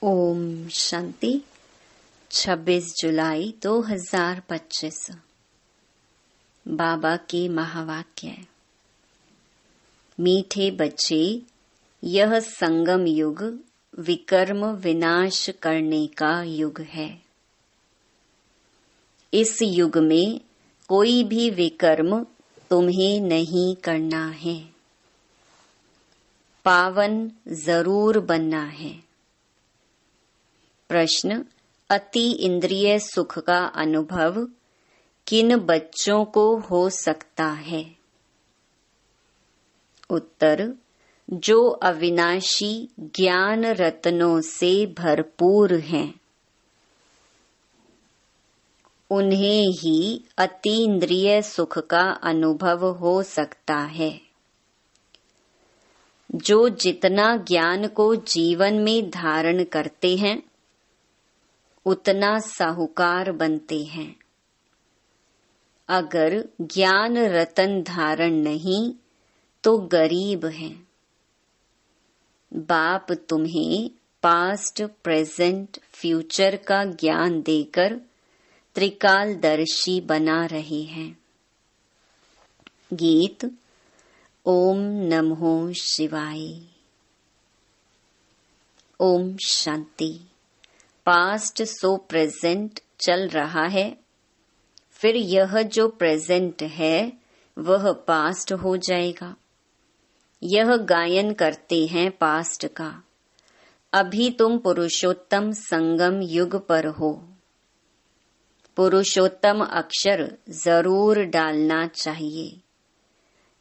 ओम शांति। 26 जुलाई 2025। बाबा के महावाक्य। मीठे बच्चे, यह संगम युग विकर्म विनाश करने का युग है। इस युग में कोई भी विकर्म तुम्हें नहीं करना है। पावन जरूर बनना है। प्रश्न: अति इंद्रिय सुख का अनुभव किन बच्चों को हो सकता है? उत्तर: जो अविनाशी ज्ञान रत्नों से भरपूर हैं, उन्हें ही अति इंद्रिय सुख का अनुभव हो सकता है। जो जितना ज्ञान को जीवन में धारण करते हैं, उतना साहूकार बनते हैं। अगर ज्ञान रतन धारण नहीं तो गरीब हैं। बाप तुम्हें पास्ट, प्रेजेंट, फ्यूचर का ज्ञान देकर त्रिकालदर्शी बना रहे हैं। गीत। ओम नमो शिवाय। Om Shanti. Past so present चल रहा है, फिर यह जो प्रेजेंट है वह पास्ट हो जाएगा। यह गायन करते हैं पास्ट का। अभी तुम पुरुषोत्तम संगम युग पर हो। पुरुषोत्तम अक्षर जरूर डालना चाहिए।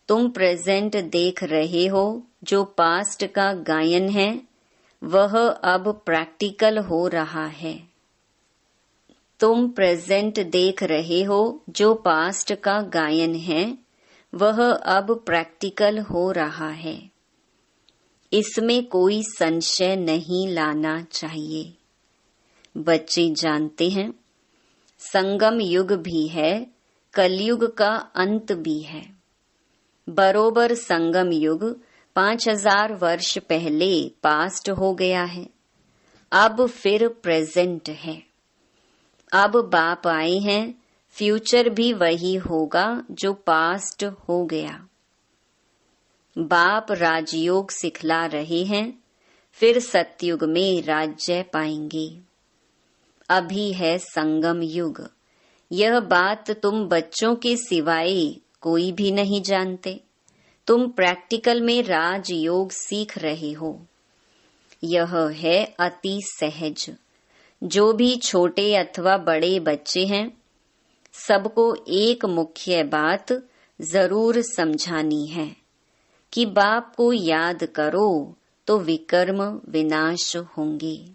तुम प्रेजेंट देख रहे हो, जो पास्ट का गायन है वह अब प्रैक्टिकल हो रहा है। तुम प्रेजेंट देख रहे हो, जो पास्ट का गायन है वह अब प्रैक्टिकल हो रहा है। इसमें कोई संशय नहीं लाना चाहिए। बच्चे जानते हैं, संगम युग भी है, कलयुग का अंत भी है। बरोबर संगम युग 5000 वर्ष पहले पास्ट हो गया है। अब फिर प्रेजेंट है। अब बाप आए हैं, फ्यूचर भी वही होगा जो पास्ट हो गया। बाप राजयोग सिखला रहे हैं, फिर सतयुग में राज्य पाएंगे। अभी है संगम युग। यह बात तुम बच्चों के सिवाय कोई भी नहीं जानते। तुम प्रैक्टिकल में राजयोग सीख रहे हो। यह है अति सहज। जो भी छोटे अथवा बड़े बच्चे हैं, सबको एक मुख्य बात जरूर समझानी है कि बाप को याद करो तो विकर्म विनाश होंगे।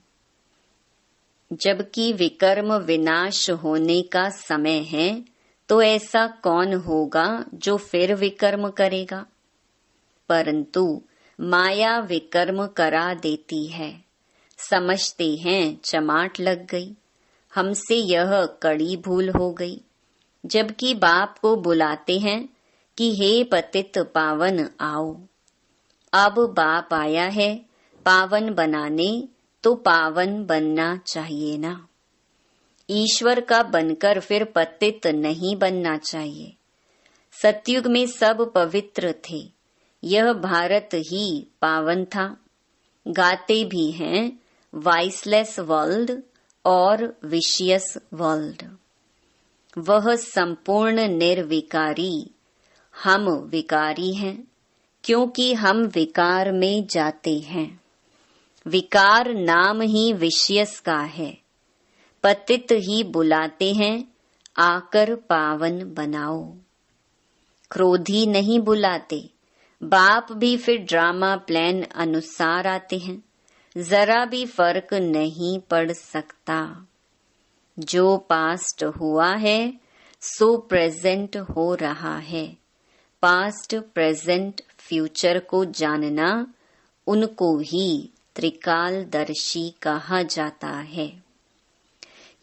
जबकि विकर्म विनाश होने का समय है, तो ऐसा कौन होगा जो फिर विकर्म करेगा? परंतु माया विकर्म करा देती है। समझते हैं चमाट लग गई, हमसे यह कड़ी भूल हो गई। जबकि बाप को बुलाते हैं कि हे पतित पावन आओ। अब बाप आया है पावन बनाने, तो पावन बनना चाहिए ना। ईश्वर का बनकर फिर पतित नहीं बनना चाहिए। सतयुग में सब पवित्र थे। यह भारत ही पावन था। गाते भी हैं वाइसलेस वर्ल्ड और विशियस वर्ल्ड। वह संपूर्ण निर्विकारी, हम विकारी हैं, क्योंकि हम विकार में जाते हैं। विकार नाम ही विशियस का है। पतित ही बुलाते हैं, आकर पावन बनाओ। क्रोधी नहीं बुलाते। बाप भी फिर ड्रामा प्लान अनुसार आते हैं। जरा भी फर्क नहीं पड़ सकता। जो पास्ट हुआ है सो प्रेजेंट हो रहा है। पास्ट, प्रेजेंट, फ्यूचर को जानना, उनको ही त्रिकालदर्शी कहा जाता है।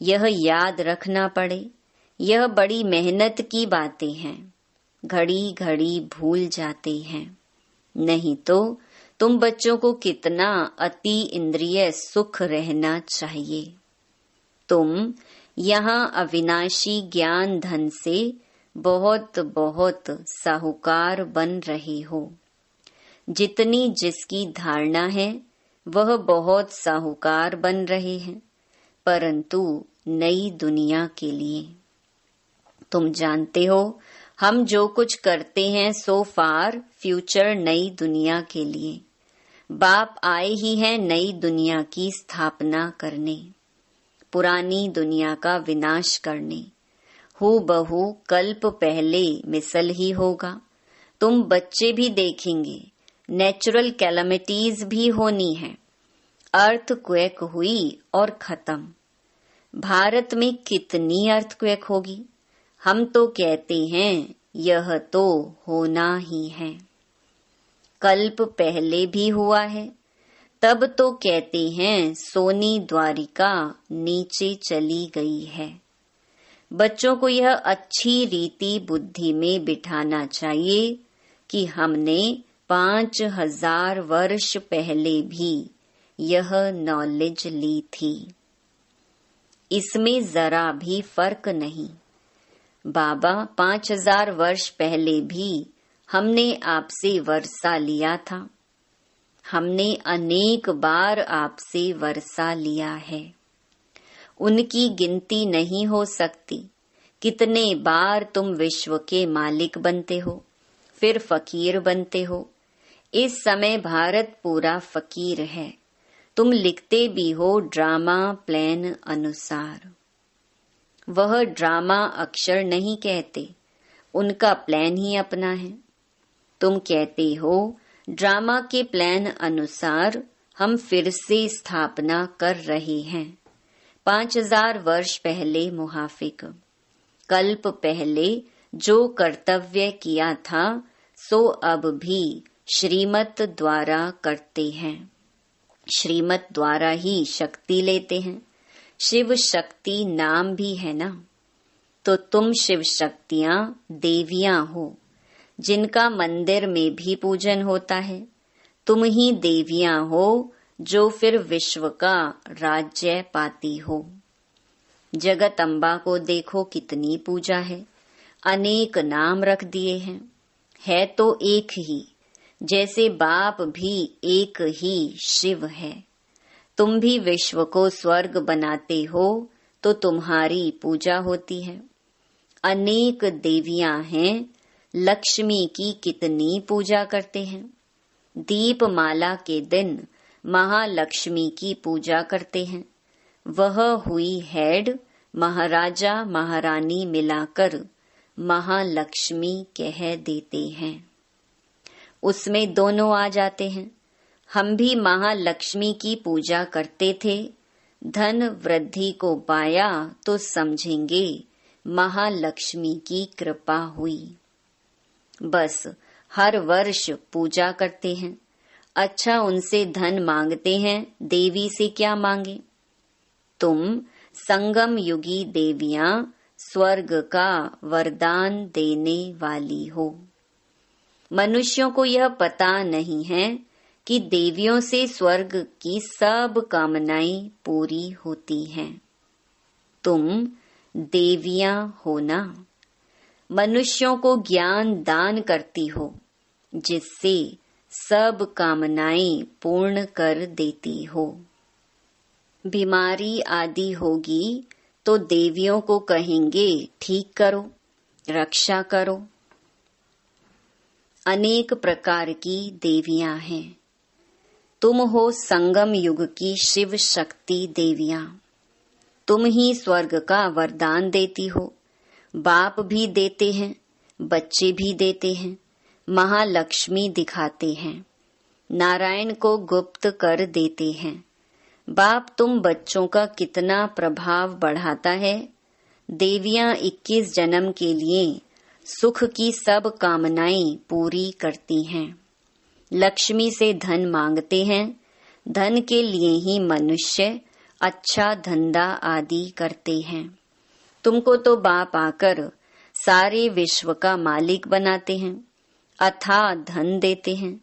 यह याद रखना पड़े। यह बड़ी मेहनत की बातें हैं। घड़ी घड़ी भूल जाते हैं। नहीं तो तुम बच्चों को कितना अति इंद्रिय सुख रहना चाहिए। तुम यहाँ अविनाशी ज्ञान धन से बहुत बहुत साहूकार बन रहे हो। जितनी जिसकी धारणा है वह बहुत साहूकार बन रहे हैं, परंतु नई दुनिया के लिए। तुम जानते हो हम जो कुछ करते हैं सो फार फ्यूचर नई दुनिया के लिए। बाप आए ही हैं नई दुनिया की स्थापना करने, पुरानी दुनिया का विनाश करने। हूबहू कल्प पहले मिसल ही होगा। तुम बच्चे भी देखेंगे, नेचुरल कैलामिटीज भी होनी है। अर्थक्वेक हुई और खत्म। भारत में कितनी अर्थक्वेक होगी? हम तो कहते हैं यह तो होना ही है। कल्प पहले भी हुआ है, तब तो कहते हैं सोनी द्वारिका नीचे चली गई है। बच्चों को यह अच्छी रीति बुद्धि में बिठाना चाहिए कि हमने 5000 वर्ष पहले भी यह नॉलेज ली थी। इसमें जरा भी फर्क नहीं। बाबा 5000 वर्ष पहले भी हमने आपसे वर्षा लिया था। हमने अनेक बार आपसे वर्षा लिया है, उनकी गिनती नहीं हो सकती। कितने बार तुम विश्व के मालिक बनते हो, फिर फकीर बनते हो। इस समय भारत पूरा फकीर है। तुम लिखते भी हो ड्रामा प्लान अनुसार। वह ड्रामा अक्षर नहीं कहते, उनका प्लान ही अपना है। तुम कहते हो ड्रामा के प्लान अनुसार हम फिर से स्थापना कर रहे हैं। 5000 वर्ष पहले मुहाफिक, कल्प पहले जो कर्तव्य किया था सो अब भी श्रीमत द्वारा करते हैं। श्रीमत द्वारा ही शक्ति लेते हैं। शिव शक्ति नाम भी है ना। तो तुम शिव शक्तियां देवियां हो, जिनका मंदिर में भी पूजन होता है। तुम ही देवियां हो जो फिर विश्व का राज्य पाती हो। जगत अम्बा को देखो कितनी पूजा है, अनेक नाम रख दिए हैं। है तो एक ही, जैसे बाप भी एक ही शिव है। तुम भी विश्व को स्वर्ग बनाते हो तो तुम्हारी पूजा होती है। अनेक देवियां हैं, लक्ष्मी की कितनी पूजा करते हैं। दीपमाला के दिन महालक्ष्मी की पूजा करते हैं। वह हुई हेड, महाराजा महारानी मिलाकर महालक्ष्मी कह देते हैं। उसमें दोनों आ जाते हैं। हम भी महालक्ष्मी की पूजा करते थे। धन वृद्धि को पाया तो समझेंगे महालक्ष्मी की कृपा हुई। बस हर वर्ष पूजा करते हैं। अच्छा, उनसे धन मांगते हैं, देवी से क्या मांगे? तुम संगम युगी देवियां स्वर्ग का वरदान देने वाली हो। मनुष्यों को यह पता नहीं है कि देवियों से स्वर्ग की सब कामनाएं पूरी होती हैं। तुम देवियां हो ना। मनुष्यों को ज्ञान दान करती हो, जिससे सब कामनाएं पूर्ण कर देती हो। बीमारी आदि होगी तो देवियों को कहेंगे ठीक करो, रक्षा करो। अनेक प्रकार की देवियां हैं। तुम हो संगम युग की शिव शक्ति देवियां। तुम ही स्वर्ग का वरदान देती हो। बाप भी देते हैं, बच्चे भी देते हैं, महालक्ष्मी दिखाते हैं, नारायण को गुप्त कर देते हैं। बाप तुम बच्चों का कितना प्रभाव बढ़ाता है। देवियां 21 जन्म के लिए सुख की सब कामनाएं पूरी करती हैं। लक्ष्मी से धन मांगते हैं। धन के लिए ही मनुष्य अच्छा धंधा आदि करते हैं। तुमको तो बाप आकर सारे विश्व का मालिक बनाते हैं, अथाह धन देते हैं।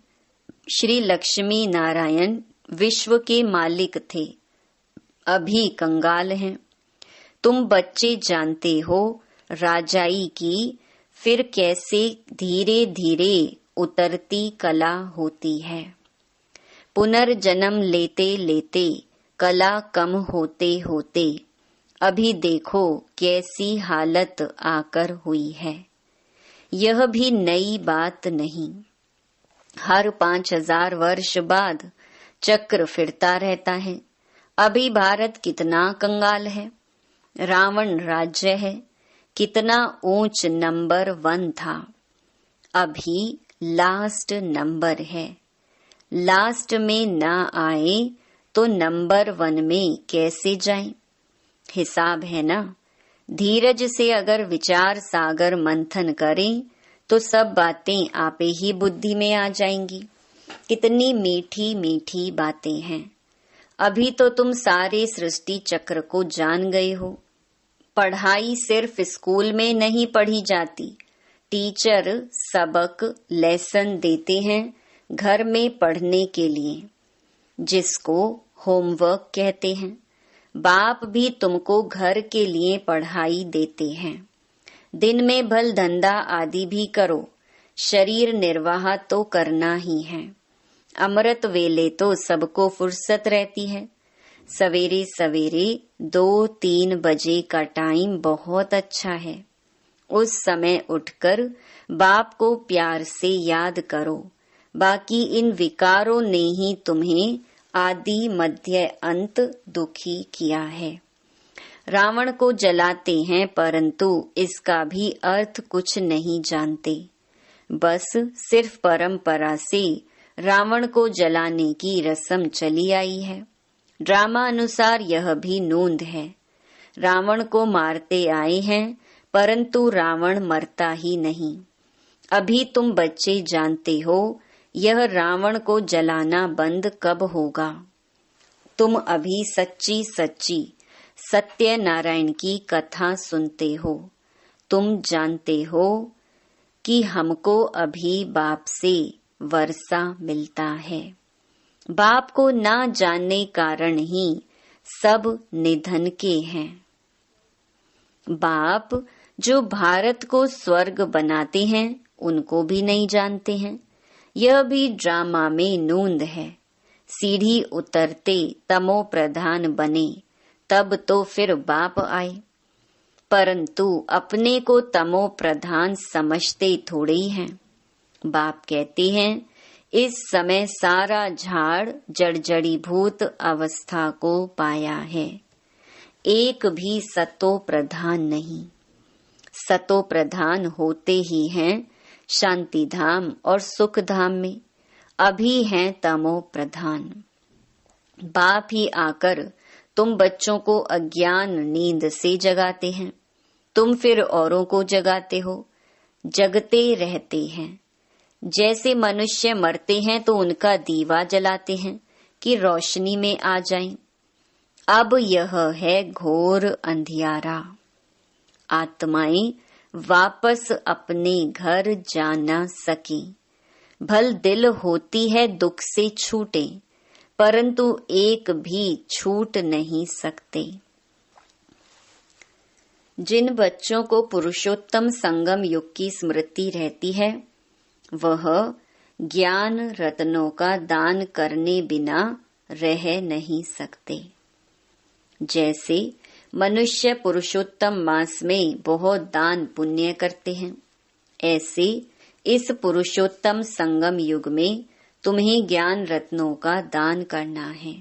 श्री लक्ष्मी नारायण विश्व के मालिक थे, अभी कंगाल हैं। तुम बच्चे जानते हो राजाई की फिर कैसे धीरे धीरे उतरती कला होती है। पुनर्जन्म लेते लेते कला कम होते होते अभी देखो कैसी हालत आकर हुई है। यह भी नई बात नहीं, हर 5000 वर्ष बाद चक्र फिरता रहता है। अभी भारत कितना कंगाल है। रावण राज्य है, कितना ऊंच नंबर 1 था, अभी लास्ट नंबर है। लास्ट में ना आए तो नंबर 1 में कैसे जाएं? हिसाब है ना। धीरज से अगर विचार सागर मंथन करें तो सब बातें आपे ही बुद्धि में आ जाएंगी। कितनी मीठी मीठी बातें हैं। अभी तो तुम सारे सृष्टि चक्र को जान गए हो। पढ़ाई सिर्फ स्कूल में नहीं पढ़ी जाती। टीचर सबक लेसन देते हैं घर में पढ़ने के लिए, जिसको होमवर्क कहते हैं। बाप भी तुमको घर के लिए पढ़ाई देते हैं। दिन में भल धंधा आदि भी करो, शरीर निर्वाह तो करना ही है। अमृत वेले तो सबको फुर्सत रहती है। सवेरे सवेरे 2-3 बजे का टाइम बहुत अच्छा है। उस समय उठकर बाप को प्यार से याद करो। बाकी इन विकारों ने ही तुम्हें आदि मध्य अंत दुखी किया है। रावण को जलाते हैं परंतु इसका भी अर्थ कुछ नहीं जानते। बस सिर्फ परंपरा से रावण को जलाने की रस्म चली आई है। ड्रामा अनुसार यह भी नोंद है। रावण को मारते आए हैं परंतु रावण मरता ही नहीं। अभी तुम बच्चे जानते हो यह रावण को जलाना बंद कब होगा। तुम अभी सच्ची सच्ची सत्यनारायण की कथा सुनते हो। तुम जानते हो कि हमको अभी बाप से वर्षा मिलता है। बाप को ना जानने कारण ही सब निधन के हैं। बाप जो भारत को स्वर्ग बनाते हैं उनको भी नहीं जानते हैं। यह भी ड्रामा में नोंद है। सीढ़ी उतरते तमो प्रधान बने तब तो फिर बाप आए, परंतु अपने को तमो प्रधान समझते थोड़े ही हैं। बाप कहते हैं इस समय सारा झाड़ जर्जरीभूत अवस्था को पाया है, एक भी सतो प्रधान नहीं। सतो प्रधान होते ही हैं शांति धाम और सुख धाम में, अभी हैं तमो प्रधान। बाप ही आकर तुम बच्चों को अज्ञान नींद से जगाते हैं। तुम फिर औरों को जगाते हो, जगते रहते हैं। जैसे मनुष्य मरते हैं तो उनका दीवा जलाते हैं कि रोशनी में आ जाएं। अब यह है घोर अंधियारा। आत्माएं वापस अपने घर जा न सकी। भल दिल होती है दुख से छूटे, परंतु एक भी छूट नहीं सकते। जिन बच्चों को पुरुषोत्तम संगम युग की स्मृति रहती है वह ज्ञान रत्नों का दान करने बिना रह नहीं सकते। जैसे मनुष्य पुरुषोत्तम मास में बहुत दान पुण्य करते हैं, ऐसे इस पुरुषोत्तम संगम युग में तुम्हें ज्ञान रत्नों का दान करना है।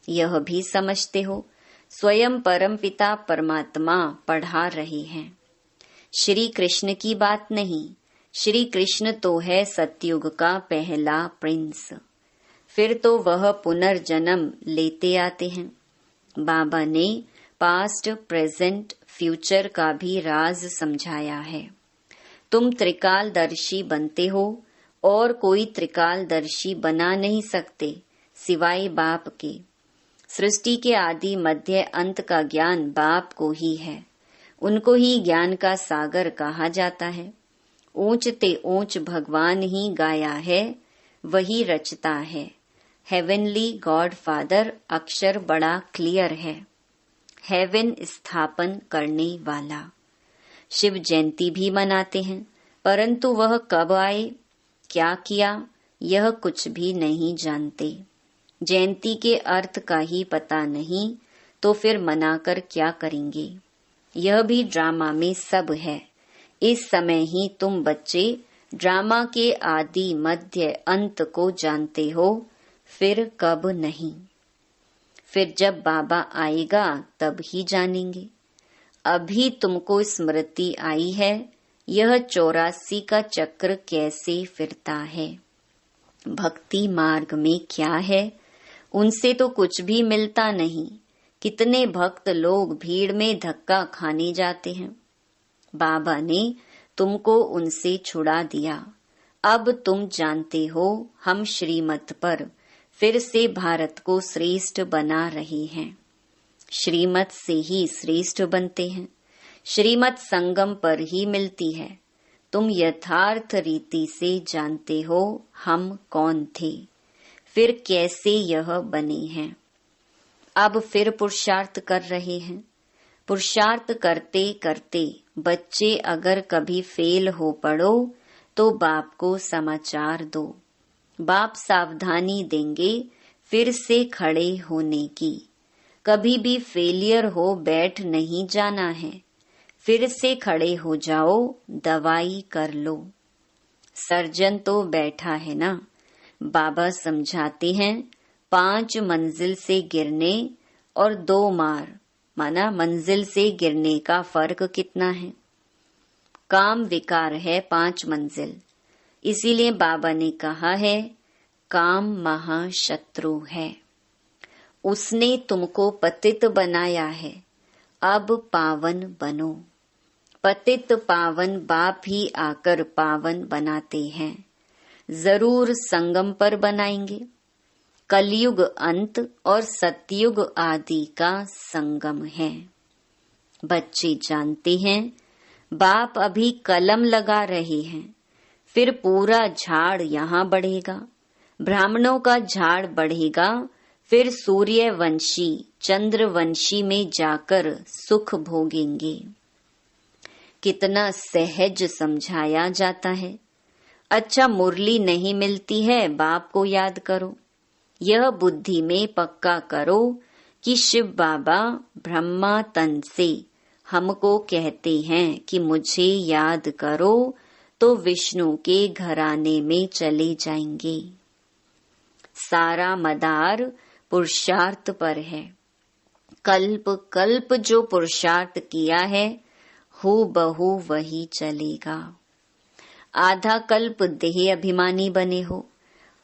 यह भी समझते हो स्वयं परमपिता परमात्मा पढ़ा रहे हैं। श्री कृष्ण की बात नहीं, श्री कृष्ण तो है सतयुग का पहला प्रिंस। फिर तो वह पुनर्जन्म लेते आते हैं। बाबा ने पास्ट प्रेजेंट फ्यूचर का भी राज समझाया है। तुम त्रिकालदर्शी बनते हो और कोई त्रिकालदर्शी बना नहीं सकते सिवाय बाप के। सृष्टि के आदि मध्य अंत का ज्ञान बाप को ही है। उनको ही ज्ञान का सागर कहा जाता है। ऊंच ते ऊंच भगवान ही गाया है, वही रचता है। हेवनली गॉड फादर अक्षर बड़ा क्लियर है, हेवन स्थापन करने वाला। शिव जयंती भी मनाते हैं, परंतु वह कब आए, क्या किया, यह कुछ भी नहीं जानते। जयंती के अर्थ का ही पता नहीं तो फिर मनाकर क्या करेंगे। यह भी ड्रामा में सब है। इस समय ही तुम बच्चे ड्रामा के आदि मध्य अंत को जानते हो, फिर कब नहीं। फिर जब बाबा आएगा तब ही जानेंगे। अभी तुमको स्मृति आई है यह 84 का चक्र कैसे फिरता है। भक्ति मार्ग में क्या है, उनसे तो कुछ भी मिलता नहीं। कितने भक्त लोग भीड़ में धक्का खाने जाते हैं। बाबा ने तुमको उनसे छुड़ा दिया। अब तुम जानते हो हम श्रीमत पर फिर से भारत को श्रेष्ठ बना रहे हैं। श्रीमत से ही श्रेष्ठ बनते हैं। श्रीमत संगम पर ही मिलती है। तुम यथार्थ रीति से जानते हो हम कौन थे, फिर कैसे यह बने हैं। अब फिर पुरुषार्थ कर रहे हैं। पुरुषार्थ करते करते बच्चे अगर कभी फेल हो पड़ो तो बाप को समाचार दो। बाप सावधानी देंगे फिर से खड़े होने की। कभी भी फेलियर हो बैठ नहीं जाना है, फिर से खड़े हो जाओ, दवाई कर लो। सर्जन तो बैठा है ना। बाबा समझाते हैं 5 मंजिल से गिरने और 2 मार, माना मंजिल से गिरने का फर्क कितना है। काम विकार है 5 मंजिल, इसीलिए बाबा ने कहा है काम महाशत्रु है। उसने तुमको पतित बनाया है, अब पावन बनो। पतित पावन बाप ही आकर पावन बनाते हैं। जरूर संगम पर बनाएंगे। कलयुग अंत और सतयुग आदि का संगम है। बच्चे जानते हैं बाप अभी कलम लगा रहे हैं, फिर पूरा झाड़ यहाँ बढ़ेगा। ब्राह्मणों का झाड़ बढ़ेगा, फिर सूर्यवंशी चंद्रवंशी में जाकर सुख भोगेंगे। कितना सहज समझाया जाता है। अच्छा मुरली नहीं मिलती है, बाप को याद करो। यह बुद्धि में पक्का करो कि शिव बाबा ब्रह्मा तन से हमको कहते हैं कि मुझे याद करो, तो विष्णु के घराने में चले जाएंगे। सारा मदार पुरुषार्थ पर है। कल्प कल्प जो पुरुषार्थ किया है हूबहू वही चलेगा। आधा कल्प देह अभिमानी बने हो,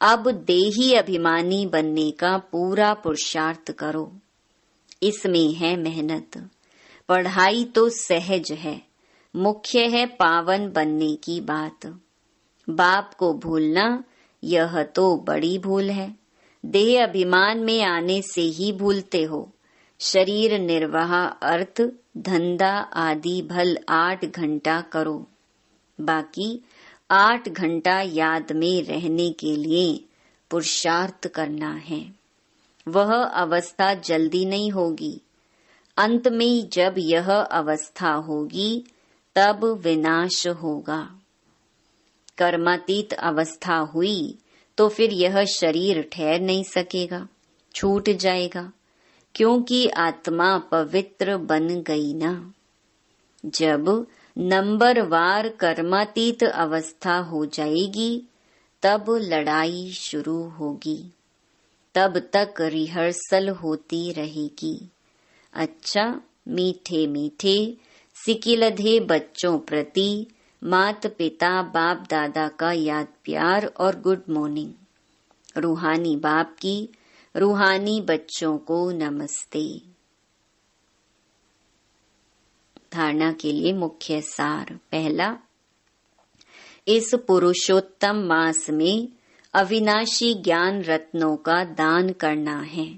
अब देही अभिमानी बनने का पूरा पुरुषार्थ करो। इसमें है मेहनत। पढ़ाई तो सहज है, मुख्य है पावन बनने की बात। बाप को भूलना यह तो बड़ी भूल है। देह अभिमान में आने से ही भूलते हो। शरीर निर्वाह अर्थ धंधा आदि भल 8 घंटा करो। बाकी 8 घंटा याद में रहने के लिए पुरुषार्थ करना है। वह अवस्था जल्दी नहीं होगी। अंत में जब यह अवस्था होगी तब विनाश होगा। कर्मातीत अवस्था हुई तो फिर यह शरीर ठहर नहीं सकेगा, छूट जाएगा, क्योंकि आत्मा पवित्र बन गई ना। जब नंबरवार कर्मातीत अवस्था हो जाएगी तब लड़ाई शुरू होगी। तब तक रिहर्सल होती रहेगी। अच्छा मीठे मीठे सिकिलधे बच्चों प्रति मात पिता बाप दादा का याद प्यार और गुड मॉर्निंग। रूहानी बाप की रूहानी बच्चों को नमस्ते। धारणा के लिए मुख्य सार। पहला, इस पुरुषोत्तम मास में अविनाशी ज्ञान रत्नों का दान करना है।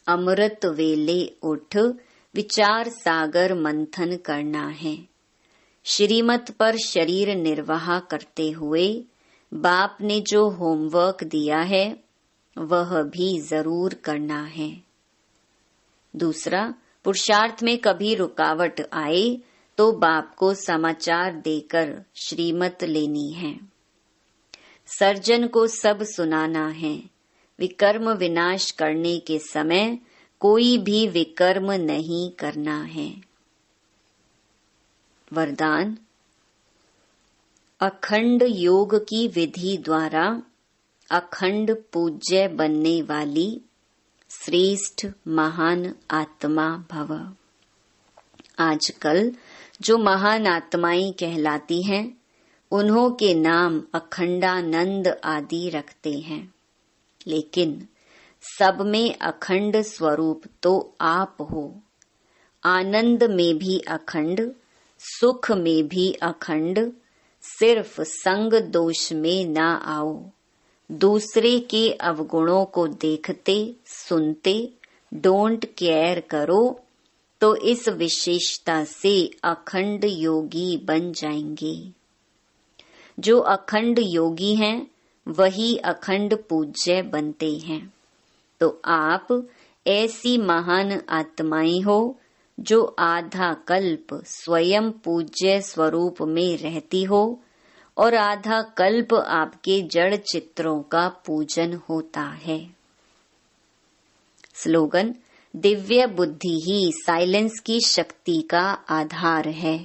अमृत वेले उठ विचार सागर मंथन करना है। श्रीमत पर शरीर निर्वाह करते हुए बाप ने जो होमवर्क दिया है वह भी जरूर करना है। दूसरा, पुरुषार्थ में कभी रुकावट आए तो बाप को समाचार देकर श्रीमत लेनी है। सर्जन को सब सुनाना है। विकर्म विनाश करने के समय कोई भी विकर्म नहीं करना है। वरदान, अखंड योग की विधि द्वारा अखंड पूज्य बनने वाली श्रेष्ठ महान आत्मा भव। आजकल जो महान आत्माएं कहलाती हैं, उन्हों के नाम अखंडानंद आदि रखते हैं, लेकिन सब में अखंड स्वरूप तो आप हो। आनंद में भी अखंड, सुख में भी अखंड। सिर्फ संग दोष में ना आओ। दूसरे के अवगुणों को देखते सुनते डोंट केयर करो तो इस विशेषता से अखंड योगी बन जाएंगे। जो अखंड योगी हैं वही अखंड पूज्य बनते हैं। तो आप ऐसी महान आत्माएं हो जो आधा कल्प स्वयं पूज्य स्वरूप में रहती हो और आधा कल्प आपके जड़ चित्रों का पूजन होता है। स्लोगन, दिव्य बुद्धि ही साइलेंस की शक्ति का आधार है।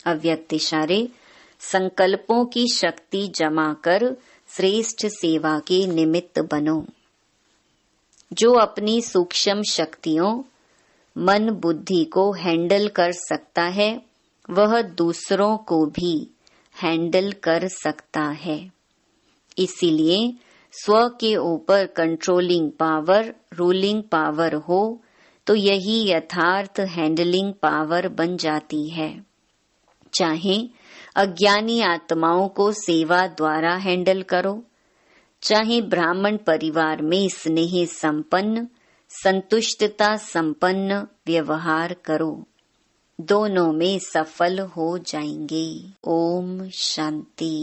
अव्यक्त इशारे, संकल्पों की शक्ति जमा कर श्रेष्ठ सेवा के निमित्त बनो। जो अपनी सूक्ष्म शक्तियों मन बुद्धि को हैंडल कर सकता है वह दूसरों को भी हैंडल कर सकता है। इसीलिए स्व के ऊपर कंट्रोलिंग पावर, रूलिंग पावर हो तो यही यथार्थ हैंडलिंग पावर बन जाती है। चाहे अज्ञानी आत्माओं को सेवा द्वारा हैंडल करो, चाहे ब्राह्मण परिवार में स्नेह संपन्न संतुष्टता संपन्न व्यवहार करो, दोनों में सफल हो जाएंगे। ओम शांति।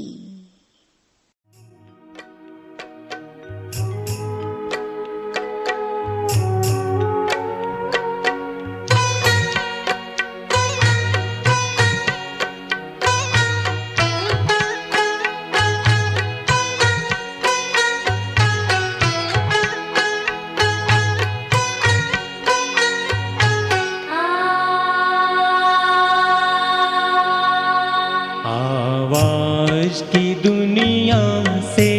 आवाज की दुनिया से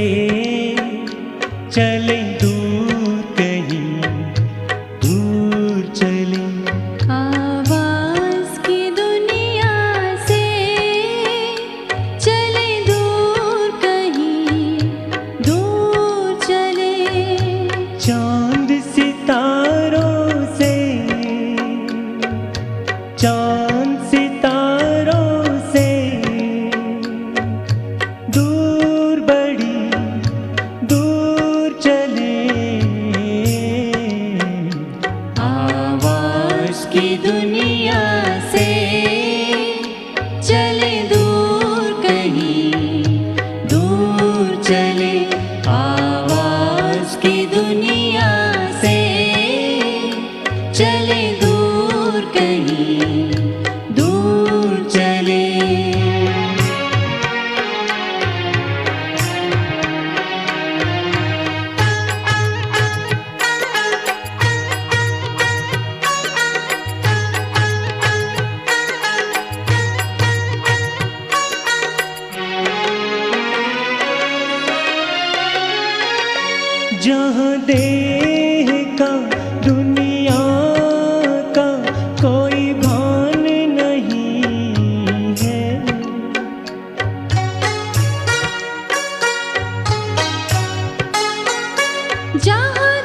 चले दूर कहीं दूर चले। आवाज की दुनिया से चले दूर कहीं दूर चले। चांद सितारों से चांद सितारों से दूर बड़ी दूर चले। आवाज की दुनिया से चले दूर कहीं दूर चले। आवाज की दुनिया से चले दूर कहीं दूर चले। जहाँ देह का दुनिया का कोई भान नहीं है। जहाँ